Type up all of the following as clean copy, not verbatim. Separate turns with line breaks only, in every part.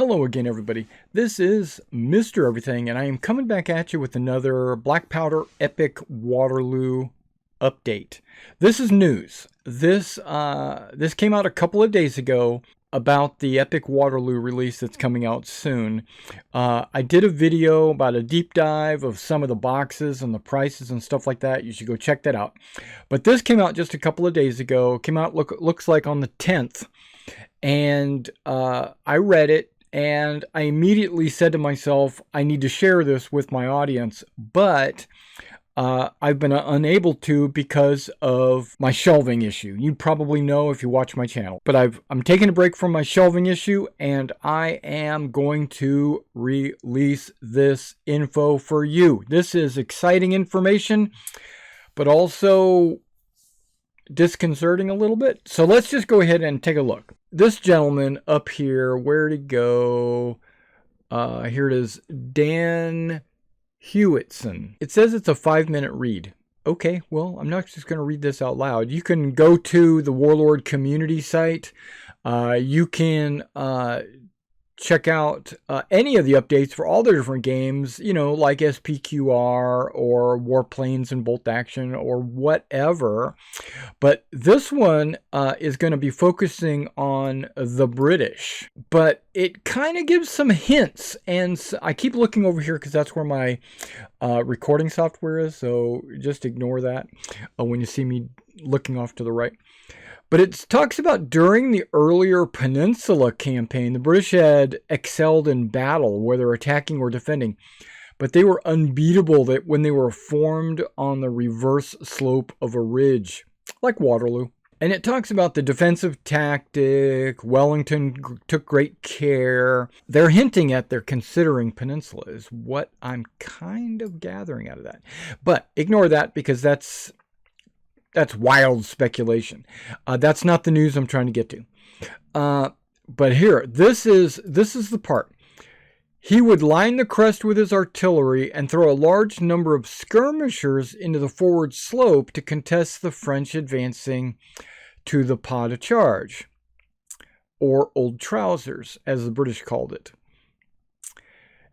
Hello again, everybody. This is Mr. Everything, and I am coming back at you with another Black Powder Epic Waterloo update. This is news. This came out a couple of days ago about the Epic Waterloo release that's coming out soon. I did a video about a deep dive of some of the boxes and the prices and stuff like that. You should go check that out. But this came out just a couple of days ago. Came out looks like on the 10th. And I read it, and I immediately said to myself, I need to share this with my audience, but I've been unable to because of my shelving issue. You probably know if you watch my channel, but I'm taking a break from my shelving issue, and I am going to release this info for you. This is exciting information, but also disconcerting a little bit. So let's just go ahead and take a look. This gentleman up here, where'd he go? Here it is, Dan Hewitson. It says it's a 5-minute read. Okay, well, I'm not just going to read this out loud. You can go to the Warlord community site. You can check out any of the updates for all the different games, you know, like SPQR or Warplanes and Bolt Action or whatever. But this one is going to be focusing on the British. But it kind of gives some hints. And I keep looking over here because that's where my recording software is. So just ignore that when you see me looking off to the right. But it talks about during the earlier Peninsula campaign, the British had excelled in battle, whether attacking or defending. But they were unbeatable when they were formed on the reverse slope of a ridge, like Waterloo. And it talks about the defensive tactic. Wellington took great care. They're hinting at they're considering Peninsula is what I'm kind of gathering out of that. But ignore that because that's wild speculation. That's not the news I'm trying to get to. But here, this is the part. He would line the crest with his artillery and throw a large number of skirmishers into the forward slope to contest the French advancing to the pas de charge, or old trousers, as the British called it.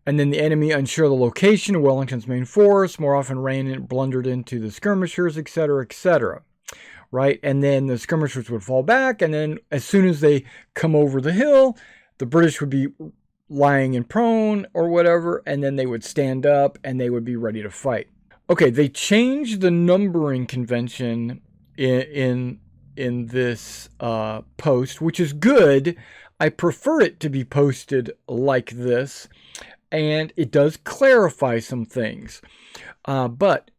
And then the enemy, unsure of the location of Wellington's main force, more often ran and blundered into the skirmishers, etc., etc. Right? And then the skirmishers would fall back, and then as soon as they come over the hill, the British would be lying in prone or whatever, and then they would stand up and they would be ready to fight. Okay, they changed the numbering convention in this post, which is good. I prefer it to be posted like this. And it does clarify some things. But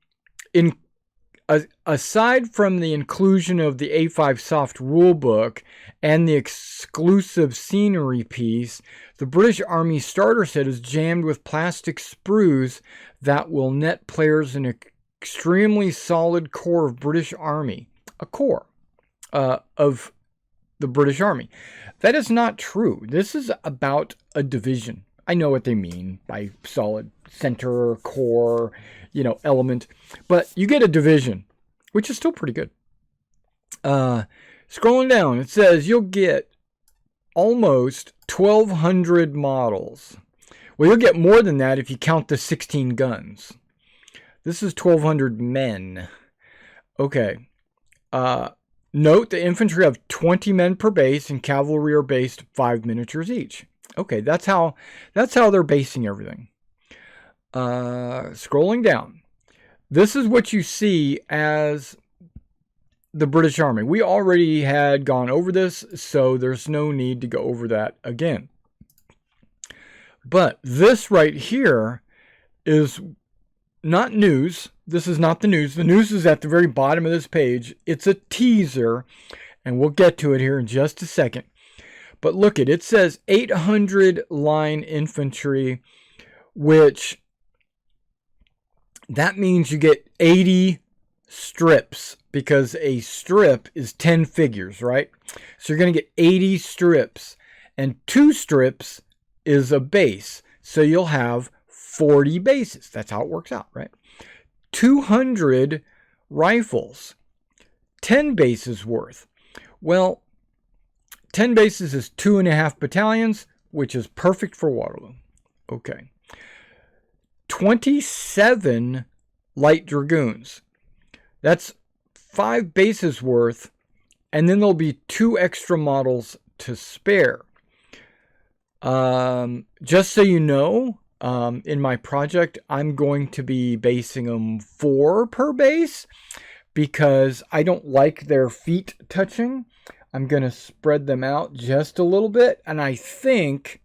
aside from the inclusion of the A5 soft rulebook and the exclusive scenery piece, the British Army starter set is jammed with plastic sprues that will net players an extremely solid core of British Army. A core of the British Army. That is not true. This is about a division. I know what they mean by solid center, core, element. But you get a division, which is still pretty good. Scrolling down, it says you'll get almost 1,200 models. Well, you'll get more than that if you count the 16 guns. This is 1,200 men. Okay. Note the infantry have 20 men per base, and cavalry are based 5 miniatures each. Okay, that's how they're basing everything. Scrolling down. This is what you see as the British Army. We already had gone over this, so there's no need to go over that again. But this right here is not news. This is not the news. The news is at the very bottom of this page. It's a teaser, and we'll get to it here in just a second. But look it says 800 line infantry, which that means you get 80 strips because a strip is 10 figures, right? So you're going to get 80 strips, and 2 strips is a base. So you'll have 40 bases. That's how it works out, right? 200 rifles, 10 bases worth. Well, 10 bases is 2.5 battalions. which is perfect for Waterloo. Okay. 27 light dragoons. That's 5 bases worth, and then there'll be 2 extra models to spare. Just so you know, in my project, I'm going to be basing them 4 per base because I don't like their feet touching. I'm going to spread them out just a little bit, and I think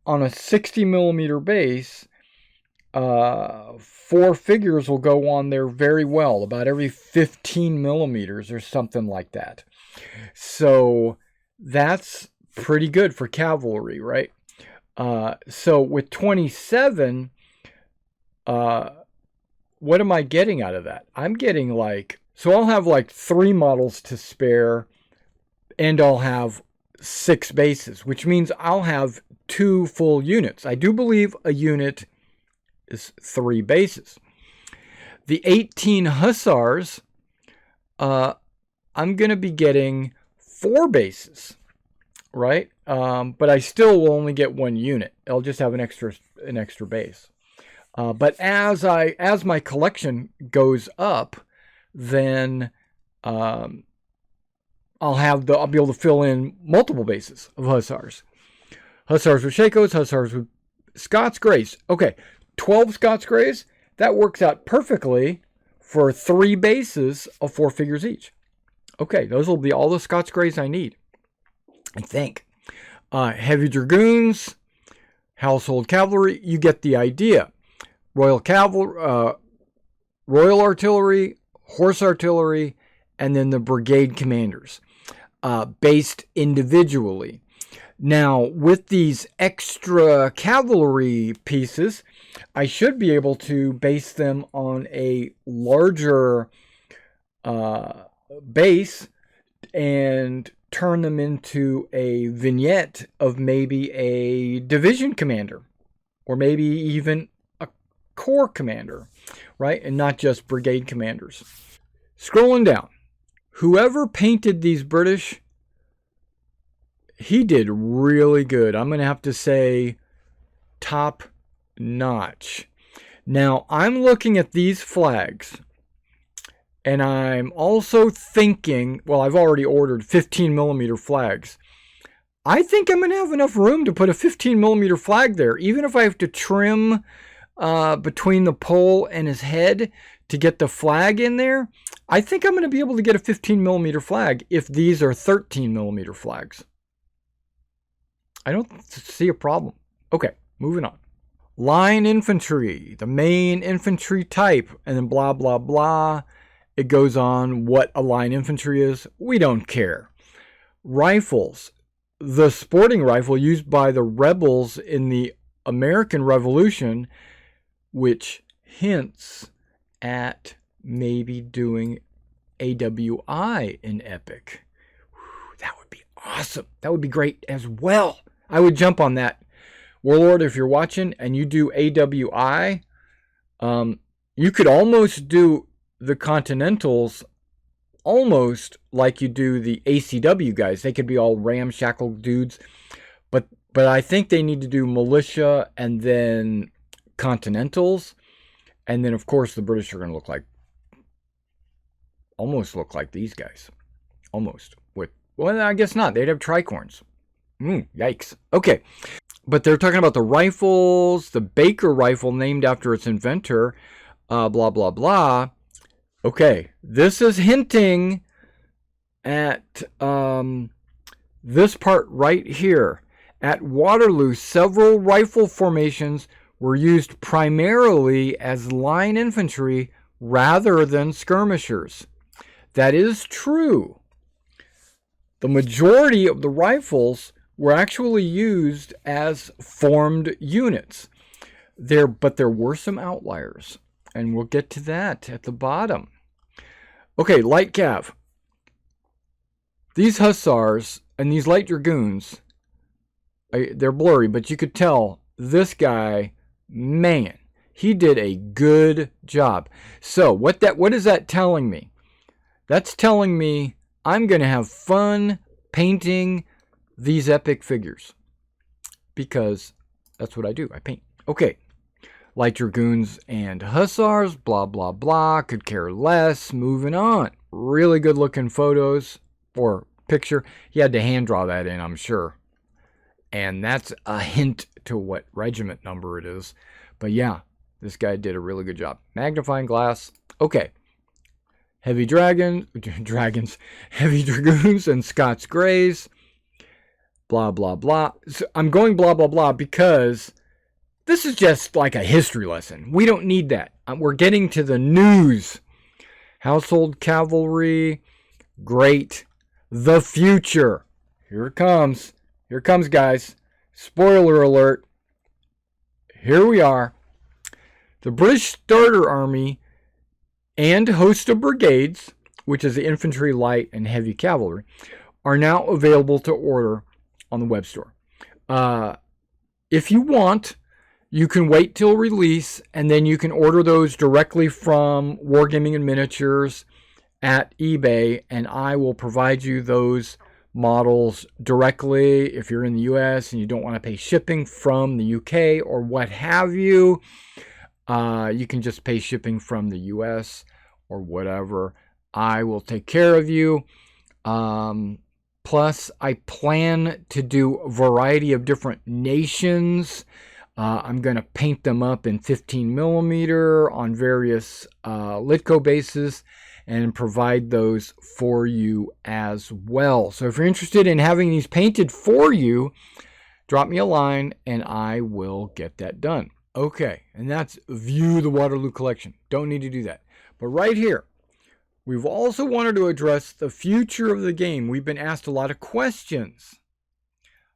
on a 60 millimeter base, 4 figures will go on there very well, about every 15 millimeters or something like that. So that's pretty good for cavalry, right? So with 27, what am I getting out of that? I'm getting so I'll have 3 models to spare, and I'll have 6 bases, which means I'll have 2 full units. I do believe a unit is 3 bases. The 18 hussars, I'm going to be getting 4 bases, right? But I still will only get 1 unit. I'll just have an extra base. But as my collection goes up, then I'll be able to fill in multiple bases of hussars. Hussars with Shakos, hussars with Scots Greys. Okay, 12 Scots Greys. That works out perfectly for 3 bases of 4 figures each. Okay, those will be all the Scots Greys I need, I think. Heavy Dragoons, Household Cavalry, you get the idea. Royal Cavalry, Royal Artillery, Horse Artillery, and then the Brigade Commanders, based individually. Now, with these extra cavalry pieces, I should be able to base them on a larger base and turn them into a vignette of maybe a division commander or maybe even a corps commander, right? And not just brigade commanders. Scrolling down, whoever painted these British, he did really good. I'm going to have to say top notch. Now, I'm looking at these flags, and I'm also thinking, well, I've already ordered 15 millimeter flags. I think I'm going to have enough room to put a 15 millimeter flag there, even if I have to trim between the pole and his head to get the flag in there. I think I'm going to be able to get a 15 millimeter flag if these are 13 millimeter flags. I don't see a problem. Okay, moving on. Line infantry, the main infantry type, and then blah, blah, blah. It goes on what a line infantry is. We don't care. Rifles, the sporting rifle used by the rebels in the American Revolution, which hints at maybe doing AWI in Epic. Whew, that would be awesome. That would be great as well. I would jump on that. Warlord, if you're watching and you do AWI, you could almost do the Continentals almost like you do the ACW guys. They could be all ramshackle dudes, but I think they need to do militia and then Continentals, and then of course the British are going to almost look like these guys, almost. Well, I guess not. They'd have tricorns. Yikes. Okay. But they're talking about the rifles, the Baker rifle named after its inventor, blah, blah, blah. Okay, this is hinting at this part right here. At Waterloo, several rifle formations were used primarily as line infantry rather than skirmishers. That is true. The majority of the rifles were actually used as formed units. But there were some outliers, and we'll get to that at the bottom. Okay, light cav. These hussars and these light dragoons, they're blurry, but you could tell this guy, man, he did a good job. So what is that telling me? That's telling me I'm going to have fun painting these epic figures, because that's what I do. I paint. Okay. Light Dragoons and Hussars, blah, blah, blah. Could care less. Moving on. Really good looking photos or picture. He had to hand draw that in, I'm sure. And that's a hint to what regiment number it is. But yeah, this guy did a really good job. Magnifying glass. Okay. Heavy dragons, heavy dragoons and Scots Greys. Blah, blah, blah. So I'm going blah, blah, blah because this is just like a history lesson. We don't need that. We're getting to the news. Household cavalry. Great. The future. Here it comes. Here it comes, guys. Spoiler alert. Here we are. The British Starter Army and host of brigades, which is the infantry, light, and heavy cavalry, are now available to order on the web store. If you want, you can wait till release, and then you can order those directly from Wargaming and Miniatures at eBay, and I will provide you those models directly if you're in the US and you don't want to pay shipping from the UK or what have you. You can just pay shipping from the US or whatever. I will take care of you. Plus, I plan to do a variety of different nations. I'm going to paint them up in 15 millimeter on various Litco bases and provide those for you as well. So if you're interested in having these painted for you, drop me a line and I will get that done. Okay, and that's View the Waterloo Collection. Don't need to do that. But right here, we've also wanted to address the future of the game. We've been asked a lot of questions.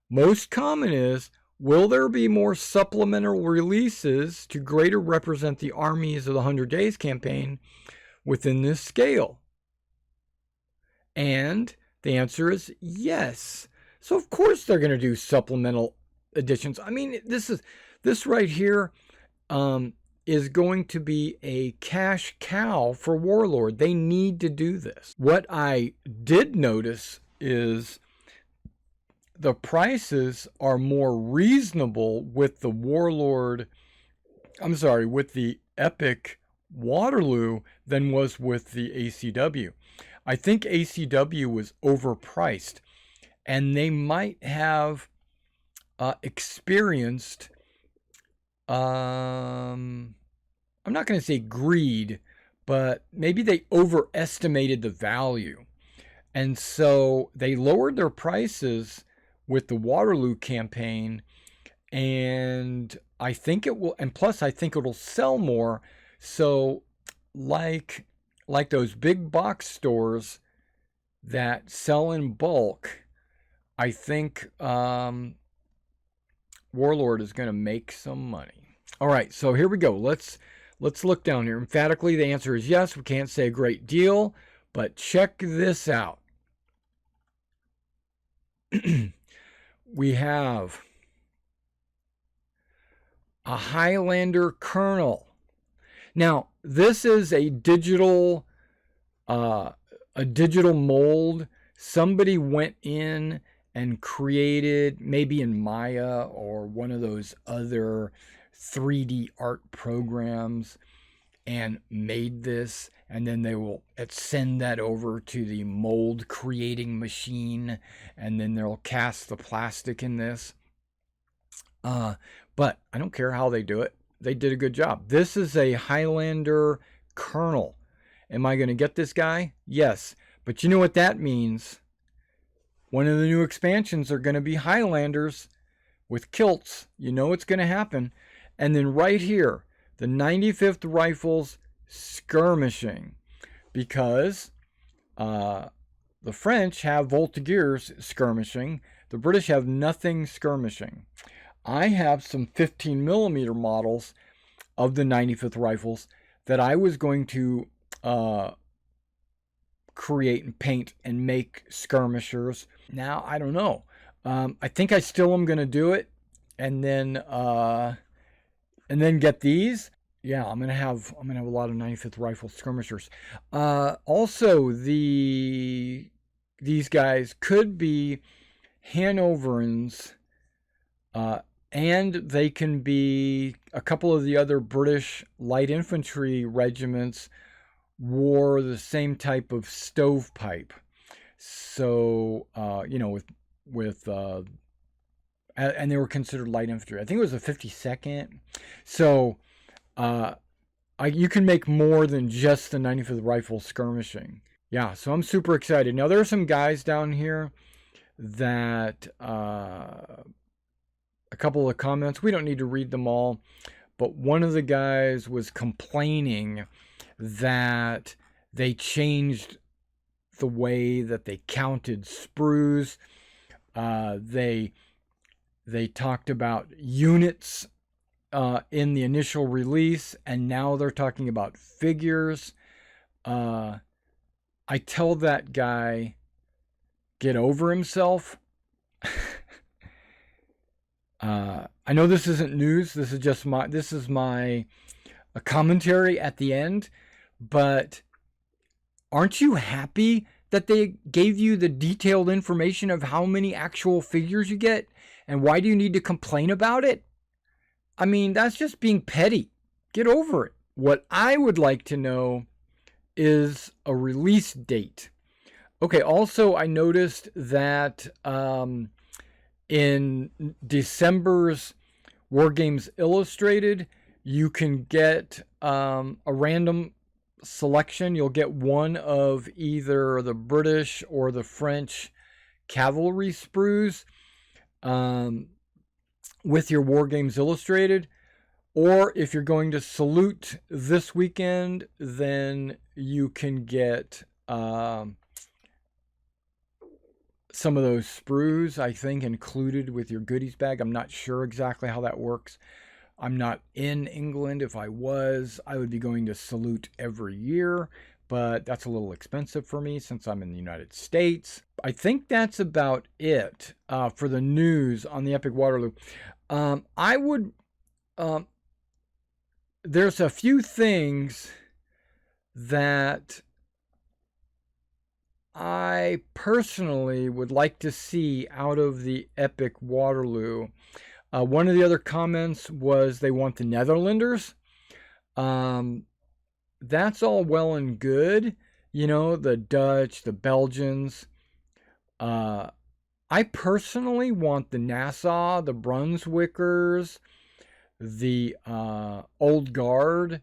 Most common is, will there be more supplemental releases to greater represent the armies of the 100 Days campaign within this scale? And the answer is yes. So of course they're going to do supplemental editions. I mean, this right here is going to be a cash cow for Warlord. They need to do this. What I did notice is the prices are more reasonable with the Warlord, with the Epic Waterloo than was with the ACW. I think ACW was overpriced, and they might have experienced, I'm not going to say greed, but maybe they overestimated the value. And so they lowered their prices with the Waterloo campaign, and I think it will, and plus I think it'll sell more. So like those big box stores that sell in bulk, I think Warlord is going to make some money. All right, so here we go. Let's look down here. Emphatically, the answer is yes. We can't say a great deal, but check this out. We have a Highlander Kernel. Now, this is a digital mold. Somebody went in and created, maybe in Maya or one of those other 3D art programs, and made this, and then they will send that over to the mold creating machine, and then they'll cast the plastic in this. But I don't care how they do it. They did a good job. This is a Highlander Kernel. Am I going to get this guy? Yes. But you know what that means? One of the new expansions are going to be Highlanders with kilts. You know it's going to happen. And then right here, the 95th Rifles skirmishing. Because the French have Voltigeurs skirmishing. The British have nothing skirmishing. I have some 15 millimeter models of the 95th Rifles that I was going to create and paint and make skirmishers. Now, I don't know. I think I still am going to do it, and then get these. Yeah, I'm gonna have a lot of 95th Rifle skirmishers. Also, these guys could be Hannoverans and they can be, a couple of the other British light infantry regiments wore the same type of stovepipe. So, you know, and they were considered light infantry. I think it was the 52nd. So, you can make more than just the 95th Rifle skirmishing. Yeah, so I'm super excited. Now, there are some guys down here that, a couple of comments, we don't need to read them all, but one of the guys was complaining that they changed the way that they counted sprues. They talked about units in the initial release, and now they're talking about figures. I tell that guy, get over himself. I know this isn't news. This is my a commentary at the end, but aren't you happy that they gave you the detailed information of how many actual figures you get? And why do you need to complain about it? I mean, that's just being petty. Get over it. What I would like to know is a release date. Okay, also I noticed that in December's Wargames Illustrated, you can get a random selection. You'll get one of either the British or the French cavalry sprues with your Wargames Illustrated. Or if you're going to salute this weekend, then you can get some of those sprues, I think, included with your goodies bag. I'm not sure exactly how that works. I'm not in England. If I was, I would be going to salute every year, but that's a little expensive for me since I'm in the United States. I think that's about it for the news on the Epic Waterloo. There's a few things that I personally would like to see out of the Epic Waterloo. One of the other comments was they want the Netherlanders. That's all well and good. You know, the Dutch, the Belgians. I personally want the Nassau, the Brunswickers, the Old Guard,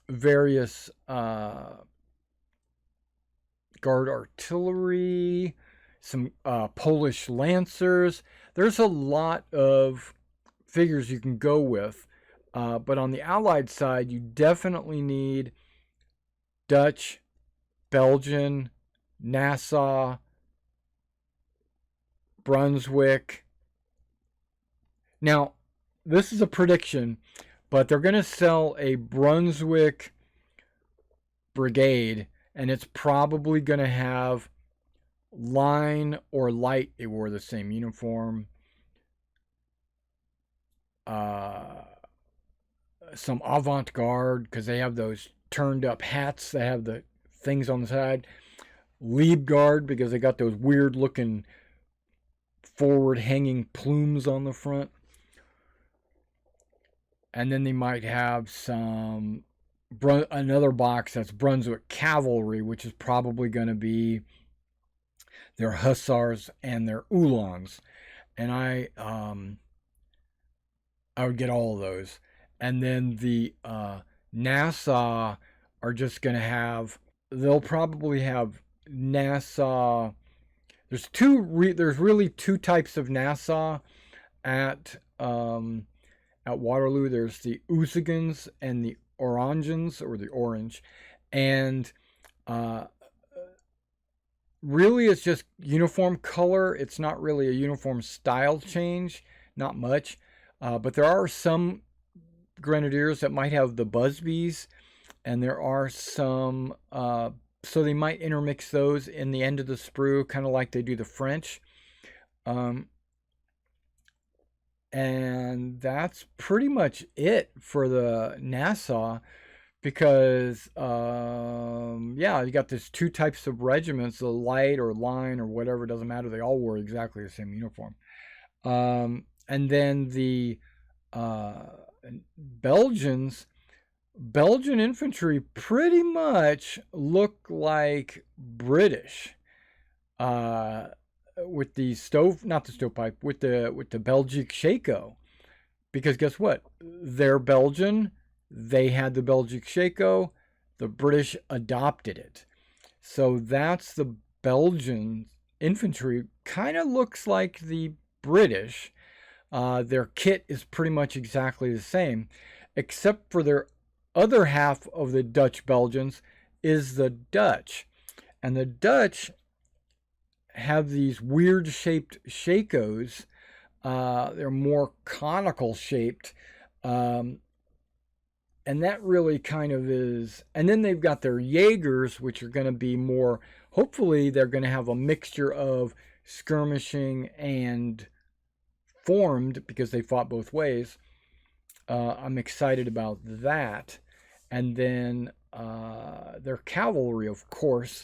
various Guard artillery, some Polish Lancers. There's a lot of figures you can go with, but on the Allied side, you definitely need Dutch, Belgian, Nassau, Brunswick. Now, this is a prediction, but they're going to sell a Brunswick brigade, and it's probably going to have line or light. They wore the same uniform. Some avant-garde, because they have those turned up hats. They have the things on the side. Liebguard, because they got those weird looking forward hanging plumes on the front. And then they might have some another box that's Brunswick Cavalry, which is probably going to be their Hussars and their Uhlans. And I would get all of those. And then the Nassau are just going to have, they'll probably have Nassau. There's really two types of Nassau at Waterloo. There's the Uzigans and the Orangens, or the Orange. And really it's just uniform color. It's not really a uniform style change. Not much. But there are some Grenadiers that might have the Busbies. And there are some, so they might intermix those in the end of the sprue, kind of like they do the French. And that's pretty much it for the Nassau, because yeah, you got these two types of regiments, the light or line or whatever, it doesn't matter, they all wore exactly the same uniform. And then the Belgian infantry pretty much look like British, with the with the Belgic Shako, because guess what? They're Belgian. They had the Belgic Shako. The British adopted it. So that's the Belgian infantry. Kind of looks like the British. Their kit is pretty much exactly the same, except for their other half of the Dutch Belgians is the Dutch. And the Dutch have these weird shaped Shakos. They're more conical shaped. And that really kind of is. And then they've got their Jaegers, which are going to be more, hopefully, they're going to have a mixture of skirmishing and formed, because they fought both ways. I'm excited about that. And then their cavalry, of course.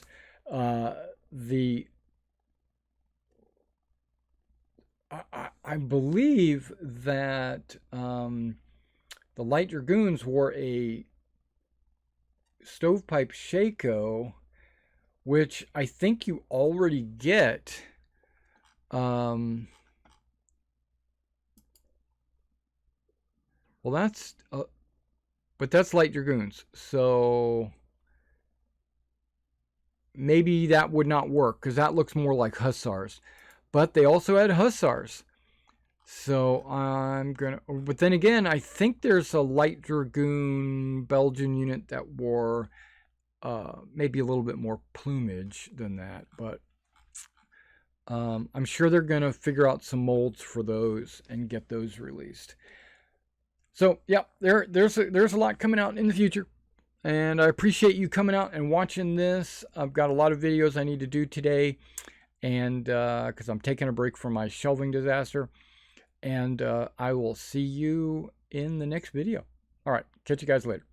I believe that the Light Dragoons wore a stovepipe Shako, which I think you already get. Well, that's but that's Light Dragoons, so maybe that would not work, because that looks more like Hussars. But they also had Hussars. So I'm gonna, but then again, I think there's a Light Dragoon Belgian unit that wore maybe a little bit more plumage than that, but I'm sure they're gonna figure out some molds for those and get those released. So yeah, there's a lot coming out in the future, and I appreciate you coming out and watching this. I've got a lot of videos I need to do today, and because I'm taking a break from my shelving disaster. And I will see you in the next video. All right, catch you guys later.